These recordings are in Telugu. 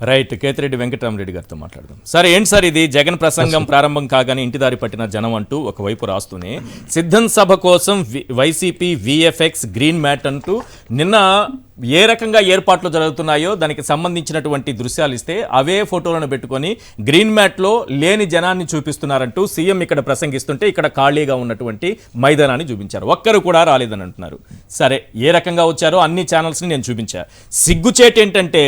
రైట్. కేతిరెడ్డి వెంకటరామరెడ్డి గారితో మాట్లాడదాం. సార్ ఏంటి సార్ ఇది జగన్ ప్రసంగం ప్రారంభం కాగానే ఇంటిదారి పట్టిన జనం అంటూ ఒకవైపు రాస్తూనే సిద్ధం సభ కోసం వైసీపీ విఎఫ్ఎక్స్ గ్రీన్ మ్యాట్ అంటూ నిన్న ఏ రకంగా ఏర్పాట్లు జరుగుతున్నాయో దానికి సంబంధించినటువంటి దృశ్యాలు ఇస్తే అవే ఫోటోలను పెట్టుకొని గ్రీన్ మ్యాట్లో లేని జనాన్ని చూపిస్తున్నారంటూ సీఎం ఇక్కడ ప్రసంగిస్తుంటే ఇక్కడ ఖాళీగా ఉన్నటువంటి మైదానాన్ని చూపించారు. ఒక్కరు కూడా రాలేదని అంటున్నారు. సరే, ఏ రకంగా వచ్చారో అన్ని ఛానల్స్ని నేను చూపించా. సిగ్గుచేటు ఏంటంటే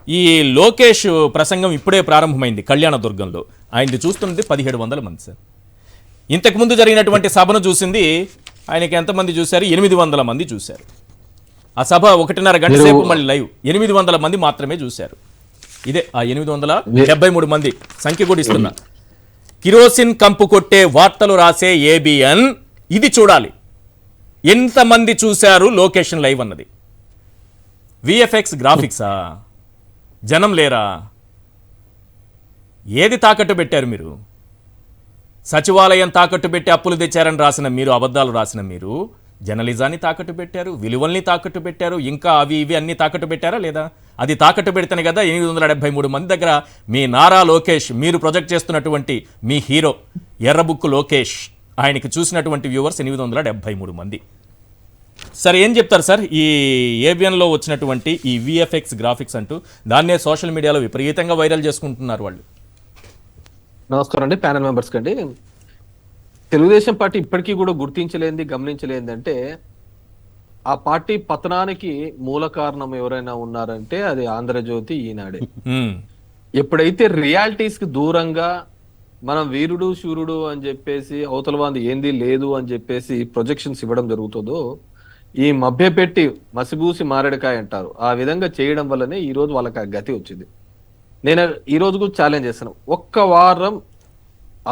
ఈ లోకేష్ ప్రసంగం ఇప్పుడే ప్రారంభమైంది కళ్యాణదుర్గంలో. ఆయనది చూస్తున్నది 1700 మంది సార్. ఇంతకుముందు జరిగినటువంటి సభను చూసింది ఆయనకి ఎంతమంది చూశారు? 800 మంది చూశారు. ఆ సభ 1.5 గంట సేపు మళ్ళీ లైవ్ 800 మంది మాత్రమే చూశారు. ఇదే ఆ 873 మంది సంఖ్య కూడా ఇస్తున్నా. కిరోసిన్ కంపు కొట్టే వార్తలు రాసే ఏబిఎన్ ఇది చూడాలి ఎంతమంది చూశారు లొకేషన్ లైవ్ అన్నది. విఎఫ్ఎక్స్ గ్రాఫిక్సా? జనం లేరా? ఏది తాకట్టు పెట్టారు మీరు? సచివాలయం తాకట్టు పెట్టి అప్పులు తెచ్చారని రాసిన మీరు, అబద్ధాలు రాసిన మీరు జర్నలిజాన్ని తాకట్టు పెట్టారు, విలువల్ని తాకట్టు పెట్టారు, ఇంకా అవి ఇవి అన్ని తాకట్టు పెట్టారా లేదా? అది తాకట్టు పెడితేనే కదా 873 మంది దగ్గర మీ నారా లోకేష్, మీరు ప్రొజెక్ట్ చేస్తున్నటువంటి మీ హీరో ఎర్రబుక్కు లోకేష్, ఆయనకి చూసినటువంటి వ్యూవర్స్ 873 మంది. సార్ ఏం చెప్తారు సార్ ఈ ఏబిఎన్లో వచ్చినటువంటి ఈ విఎఫ్ఎక్స్ గ్రాఫిక్స్ అంటూ దాన్నే సోషల్ మీడియాలో విపరీతంగా వైరల్ చేసుకుంటున్నారు వాళ్ళు? నమస్కారం అండి, ప్యానల్ మెంబర్స్ కండి. తెలుగుదేశం పార్టీ ఇప్పటికీ కూడా గుర్తించలేంది, గమనించలేంది అంటే ఆ పార్టీ పతనానికి మూల కారణం ఎవరైనా ఉన్నారంటే అది ఆంధ్రజ్యోతి, ఈనాడే. ఎప్పుడైతే రియాలిటీస్ కి దూరంగా మనం వీరుడు శూరుడు అని చెప్పేసి అవతల వాంది ఏంది లేదు అని చెప్పేసి ప్రొజెక్షన్స్ ఇవ్వడం జరుగుతుందో, ఈ మభ్యపెట్టి మసిబూసి మారేడుకాయ అంటారు, ఆ విధంగా చేయడం వల్లనే ఈ రోజు వాళ్ళకి ఆ గతి వచ్చింది. నేను ఈ రోజు కూడా ఛాలెంజ్ చేస్తాను, ఒక్క వారం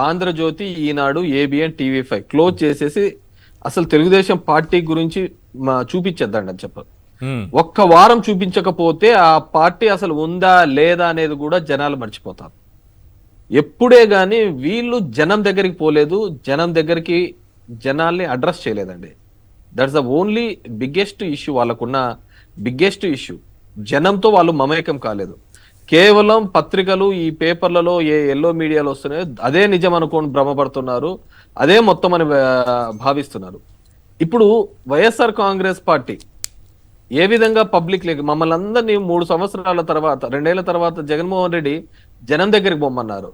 ఆంధ్రజ్యోతి, ఈనాడు, ఏబిఎన్, టీవీ5 క్లోజ్ చేసేసి అసలు తెలుగుదేశం పార్టీ గురించి చూపించేద్దండి అని చెప్పారు. ఒక్క వారం చూపించకపోతే ఆ పార్టీ అసలు ఉందా లేదా అనేది కూడా జనాలు మర్చిపోతారు. ఎప్పుడే గాని వీళ్ళు జనం దగ్గరికి పోలేదు, జనం దగ్గరికి జనాల్ని అడ్రస్ చేయలేదండి. That's the only biggest issue, వాళ్ళకున్న బిగ్గెస్ట్ ఇష్యూ. జనంతో వాళ్ళు మమేకం కాలేదు. కేవలం పత్రికలు, ఈ పేపర్లలో ఏ ఎల్లో మీడియాలో వస్తున్నాయో అదే నిజం అనుకోని భ్రమపడుతున్నారు, అదే మొత్తం అని భావిస్తున్నారు. ఇప్పుడు వైఎస్ఆర్ కాంగ్రెస్ పార్టీ ఏ విధంగా పబ్లిక్ లేక మమ్మల్ని అందరినీ 3 సంవత్సరాల తర్వాత, 2 ఏళ్ల తర్వాత జగన్మోహన్ రెడ్డి జనం దగ్గరికి పొమ్మన్నారు,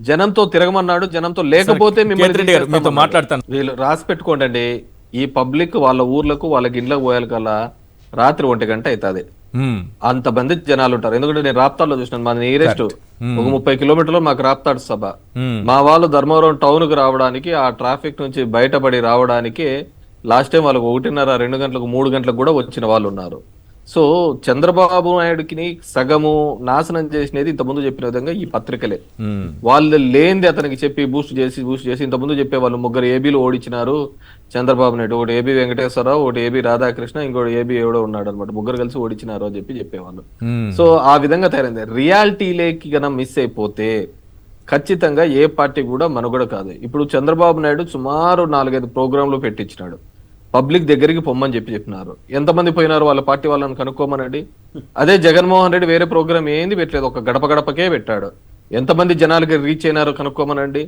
జనంతో తిరగమన్నాడు, జనంతో లేకపోతే మిమ్మల్ని మాట్లాడతాను. వీళ్ళు రాసి పెట్టుకోండి అండి, ఈ పబ్లిక్ వాళ్ళ ఊర్లకు వాళ్ళకి ఇండ్లకు పోయాలి కల్లా రాత్రి 1 గంట అవుతుంది. అంత మంది జనాలు ఉంటారు. ఎందుకంటే నేను రాప్తాడులో చూసినాను, మా నియరెస్ట్ ఒక 30 కిలోమీటర్లు మాకు రాప్తాడు సభ. మా వాళ్ళు ధర్మవరం టౌన్ కు రావడానికి, ఆ ట్రాఫిక్ నుంచి బయటపడి రావడానికి లాస్ట్ టైం వాళ్ళకి 1:30, 2 గంటలకు, 3 గంటలకు కూడా వచ్చిన వాళ్ళు ఉన్నారు. సో చంద్రబాబు నాయుడుకి సగము నాశనం చేసినది ఇంతకుముందు చెప్పిన విధంగా ఈ పత్రికలే. వాళ్ళు లేనిది అతనికి చెప్పి బూస్ట్ చేసి ఇంతకుముందు చెప్పేవాళ్ళు 3 ఏబీలు ఓడించినారు చంద్రబాబు నాయుడు, ఒకటి ఏబీ వెంకటేశ్వరరావు, ఒకటి ఏబీ రాధాకృష్ణ, ఇంకోటి ఏబీ ఎవడో ఉన్నాడు అనమాట, 3 కలిసి ఓడించినారు అని చెప్పేవాళ్ళు. సో ఆ విధంగా తయారైంది. రియాలిటీలేకి గన మిస్ అయిపోతే ఖచ్చితంగా ఏ పార్టీ కూడా మనుగడ కాదు. ఇప్పుడు చంద్రబాబు నాయుడు సుమారు 4-5 ప్రోగ్రాంలు పెట్టించినాడు, పబ్లిక్ దగ్గరికి పొమ్మని చెప్పినారు. ఎంతమంది పోయినారు వాళ్ళ పార్టీ వాళ్ళని కనుక్కోమనండి. అదే జగన్మోహన్ రెడ్డి వేరే ప్రోగ్రామ్ ఏంది పెట్టలేదు, ఒక గడప గడపకే పెట్టాడు. ఎంతమంది జనాలకి రీచ్ అయినారో కనుక్కోమనండి.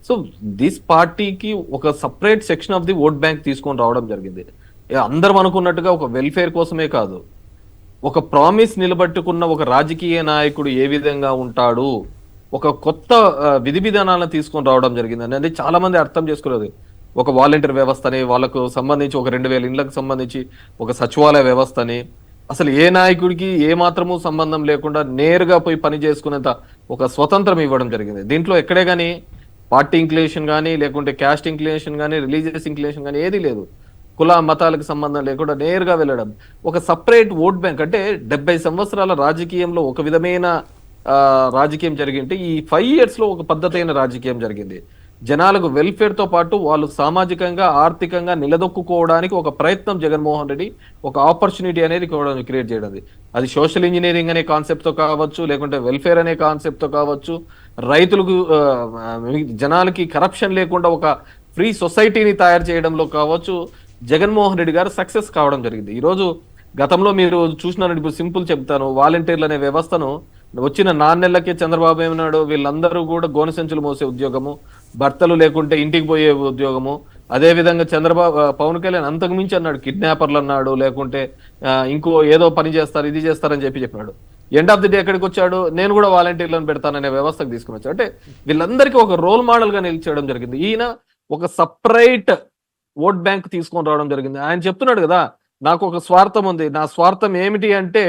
సో దిస్ పార్టీకి ఒక separate section of the vote bank తీసుకొని రావడం జరిగింది. అందరం అనుకున్నట్టుగా ఒక వెల్ఫేర్ కోసమే కాదు, ఒక ప్రామిస్ నిలబెట్టుకున్న ఒక రాజకీయ నాయకుడు ఏ విధంగా ఉంటాడు, ఒక కొత్త విధి విధానాలను తీసుకొని రావడం జరిగింది అనేది చాలా మంది అర్థం చేసుకోలేదు. ఒక వాలంటీర్ వ్యవస్థని, వాళ్ళకు సంబంధించి ఒక 2000 ఇండ్లకు సంబంధించి ఒక సచివాలయ వ్యవస్థని, అసలు ఏ నాయకుడికి ఏ మాత్రము సంబంధం లేకుండా నేరుగా పోయి పని చేసుకునేంత ఒక స్వతంత్రం ఇవ్వడం జరిగింది. దీంట్లో ఎక్కడే కానీ పార్టీ ఇంక్లినేషన్ కానీ, లేకుంటే క్యాస్ట్ ఇంక్లినేషన్ కానీ, రిలీజియస్ ఇంక్లినేషన్ కానీ ఏది లేదు. కుల మతాలకు సంబంధం లేకుండా నేరుగా వెళ్ళడం, ఒక సపరేట్ ఓట్ బ్యాంక్. అంటే 70 సంవత్సరాల రాజకీయంలో ఒక విధమైన రాజకీయం జరిగింటే ఈ 5 years లో ఒక పద్ధతైన రాజకీయం జరిగింది. జనాలకు వెల్ఫేర్ తో పాటు వాళ్ళు సామాజికంగా, ఆర్థికంగా నిలదొక్కుకోవడానికి ఒక ప్రయత్నం జగన్మోహన్ రెడ్డి ఒక ఆపర్చునిటీ అనేది క్రియేట్ చేయడం. అది సోషల్ ఇంజనీరింగ్ అనే కాన్సెప్ట్ తో కావచ్చు, లేకుంటే వెల్ఫేర్ అనే కాన్సెప్ట్ తో కావచ్చు, రైతులకు జనాలకి కరప్షన్ లేకుండా ఒక ఫ్రీ సొసైటీని తయారు చేయడంలో కావచ్చు, జగన్మోహన్ రెడ్డి గారు సక్సెస్ కావడం జరిగింది. ఈరోజు గతంలో మీరు చూసినారంటే, ఇప్పుడు సింపుల్ చెప్తాను, వాలంటీర్లు అనే వ్యవస్థను వచ్చిన 4 నెలలకే చంద్రబాబు ఏమన్నాడు, వీళ్ళందరూ కూడా గోనె సంచులు మోసే ఉద్యోగము, భర్తలు లేకుంటే ఇంటికి పోయే ఉద్యోగము. అదే విధంగా పవన్ కళ్యాణ్ అంతకు మించి అన్నాడు, కిడ్నాపర్లు అన్నాడు, లేకుంటే ఇంకో ఏదో పని చేస్తారు, ఇది చేస్తారని చెప్పినాడు. ఎండ్ ఆఫ్ ది డే ఎక్కడికి వచ్చాడు, నేను కూడా వాలంటీర్లను పెడతాననే వ్యవస్థకు తీసుకుని వచ్చాడు. అంటే వీళ్ళందరికీ ఒక రోల్ మోడల్ గా నిలిచేయడం జరిగింది. ఈయన ఒక సపరేట్ ఓట్ బ్యాంక్ తీసుకొని రావడం జరిగింది. ఆయన చెప్తున్నాడు కదా, నాకు ఒక స్వార్థం ఉంది, నా స్వార్థం ఏమిటి అంటే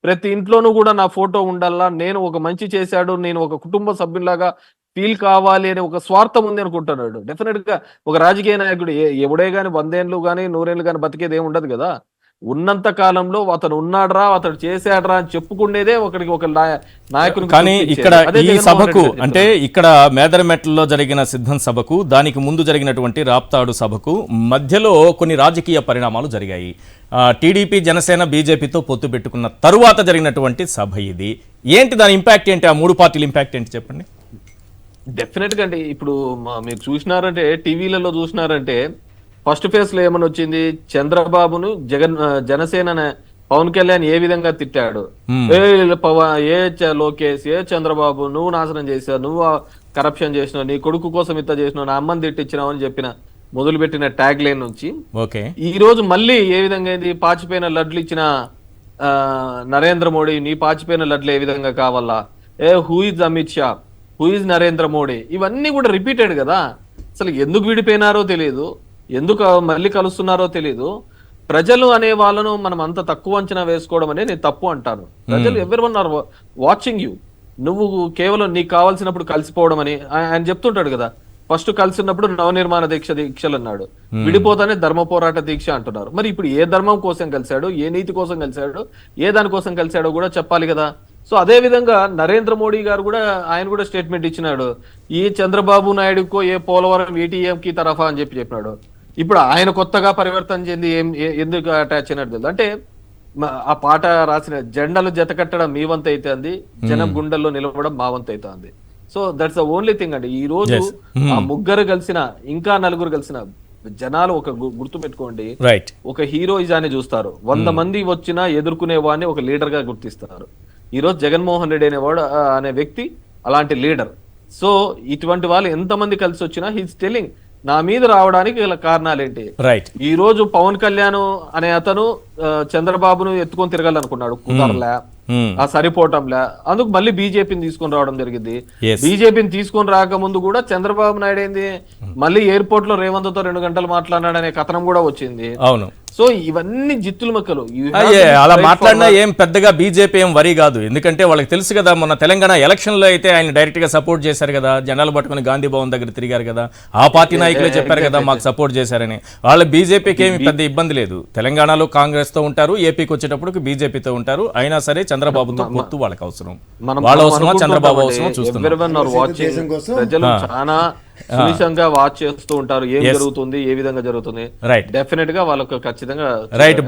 ప్రతి ఇంట్లోనూ కూడా నా ఫోటో ఉండాలా, నేను ఒక మంచి చేశాడు, నేను ఒక కుటుంబ సభ్యులాగా ఫీల్ కావాలి అనే ఒక స్వార్థం ఉంది అనుకుంటున్నాడు. డెఫినెట్ గా ఒక రాజకీయ నాయకుడు ఎవడే గాని 100 ఏళ్ళు గాని 100 ఏళ్ళు గాని బతికేది ఏమి ఉండదు కదా. ఉన్నంత కాలంలో అతను ఉన్నాడ్రా, అతడు చేశాడ్రా అని చెప్పుకునేదే ఒకరికి ఒక నాయకుని. కానీ ఇక్కడ ఈ సభకు అంటే ఇక్కడ మేదరమెట్లలో జరిగిన సిద్ధం సభకు దానికి ముందు జరిగినటువంటి రాప్తాడు సభకు మధ్యలో కొన్ని రాజకీయ పరిణామాలు జరిగాయి. టీడీపీ, జనసేన, బీజేపీతో పొత్తు పెట్టుకున్న తరువాత జరిగినటువంటి సభ ఇది. ఏంటి దాని ఇంపాక్ట్ ఏంటి, ఆ 3 పార్టీల ఇంపాక్ట్ ఏంటి చెప్పండి. డెఫినెట్ గా అండి, ఇప్పుడు మీరు చూసినారంటే టీవీలలో చూసినారంటే ఫస్ట్ ఫేజ్ లో ఏమని వచ్చింది, చంద్రబాబును జనసేన పవన్ కళ్యాణ్ ఏ విధంగా తిట్టాడు, లోకేష్, చంద్రబాబు నువ్వు నాశనం చేసావు, నువ్వు కరప్షన్ చేసినావు, నీ కొడుకు కోసం ఇంత చేసినావు, నా అమ్మని తిట్టించినావు అని చెప్పిన మొదలుపెట్టిన ట్యాగ్ లైన్ నుంచి ఈ రోజు మళ్ళీ ఏ విధంగా అయింది, పాచిపోయిన లడ్లు ఇచ్చిన నరేంద్ర మోడీ, నీ పాచిపోయిన లడ్లు ఏ విధంగా కావాలా, who is Amit Shah, who is Narendra Modi, ఇవన్నీ కూడా రిపీటెడ్ కదా. అసలు ఎందుకు విడిపోయినారో తెలియదు, ఎందుకు మళ్ళీ కలుస్తున్నారో తెలియదు. ప్రజలు అనే వాళ్ళను మనం అంత తక్కువ అంచనా వేసుకోవడం అనేది నేను తప్పు అంటాను. ప్రజలు ఎవరివన్ ఆర్ వాచింగ్ యూ. నువ్వు కేవలం నీకు కావాల్సినప్పుడు కలిసిపోవడం అని ఆయన చెప్తుంటాడు కదా. ఫస్ట్ కలిసినప్పుడు నవనిర్మాణ దీక్షలు అన్నాడు, విడిపోతానే ధర్మ పోరాట దీక్ష అంటున్నారు. మరి ఇప్పుడు ఏ ధర్మం కోసం కలిశాడు, ఏ నీతి కోసం కలిశాడు, ఏ దాని కోసం కలిశాడో కూడా చెప్పాలి కదా. సో అదే విధంగా నరేంద్ర మోడీ గారు కూడా ఆయన కూడా స్టేట్మెంట్ ఇచ్చినాడు, ఈ చంద్రబాబు నాయుడుకో ఏ పోలవరం ఏటీఎం కి తరఫా అని చెప్పినాడు. ఇప్పుడు ఆయన కొత్తగా పరివర్తన చెంది ఎందుకు అటాచ్ అయినట్టు తెలుసు. అంటే ఆ పాట రాసిన జెండలు జత కట్టడం మీ వంతు అవుతుంది, జనం గుండెల్లో నిలవడం మా వంతు అవుతుంది. So that's the only thing అండి. ఈ రోజు ఆ ముగ్గురు కలిసిన ఇంకా నలుగురు కలిసిన జనాలు ఒక గుర్తు పెట్టుకోండి, ఒక హీరోయిజాన్ని చూస్తారు. 100 మంది వచ్చినా ఎదుర్కొనే వాడిని ఒక లీడర్ గా గుర్తిస్తారు. ఈ రోజు జగన్మోహన్ రెడ్డి అనేవాడు అనే వ్యక్తి అలాంటి లీడర్. సో ఇటువంటి వాళ్ళు ఎంతమంది కలిసి వచ్చినా హీస్ టెల్లింగ్ నా మీద రావడానికి గల కారణాలు ఏంటి. ఈ రోజు పవన్ కళ్యాణ్ అనే అతను చంద్రబాబును ఎత్తుకొని తిరగాలనుకున్నాడు, కుదరలే, ఆ సరిపోవటంలే, అందుకు మళ్ళీ బీజేపీని తీసుకొని రావడం జరిగింది. బీజేపీని తీసుకొని రాకముందు కూడా చంద్రబాబు నాయుడు ఏంది మళ్ళీ ఎయిర్పోర్ట్ లో రేవంత్ తో 2 గంటలు మాట్లాడాడనే కథనం కూడా వచ్చింది. అవును. సో ఇవన్నీ జిత్తుల మొక్కలు. అలా మాట్లాడినా ఏం పెద్దగా బీజేపీ ఏం వరి కాదు, ఎందుకంటే వాళ్ళకి తెలుసు కదా, మొన్న తెలంగాణ ఎలక్షన్ లో అయితే ఆయన డైరెక్ట్ గా సపోర్ట్ చేశారు కదా, జెండాలు పట్టుకుని గాంధీ భవన్ దగ్గర తిరిగారు కదా, ఆ పార్టీ నాయకులే చెప్పారు కదా మాకు సపోర్ట్ చేశారని. వాళ్ళ బీజేపీకి ఏమి పెద్ద ఇబ్బంది లేదు, తెలంగాణలో కాంగ్రెస్ తో ఉంటారు, ఏపీకి వచ్చేటప్పుడు బీజేపీతో ఉంటారు, అయినా సరే చంద్రబాబుతో పొత్తు వాళ్ళకి అవసరం, వాళ్ళ అవసరమా చంద్రబాబు అవసరమా చూస్తున్నారు. ప్రజలు చాలా సునిశంగా వాచ్ చేస్తూ ఉంటారు, ఏం జరుగుతుంది, ఏ విధంగా జరుగుతుంది. డెఫినెట్ గా వాళ్ళకు ఖచ్చితంగా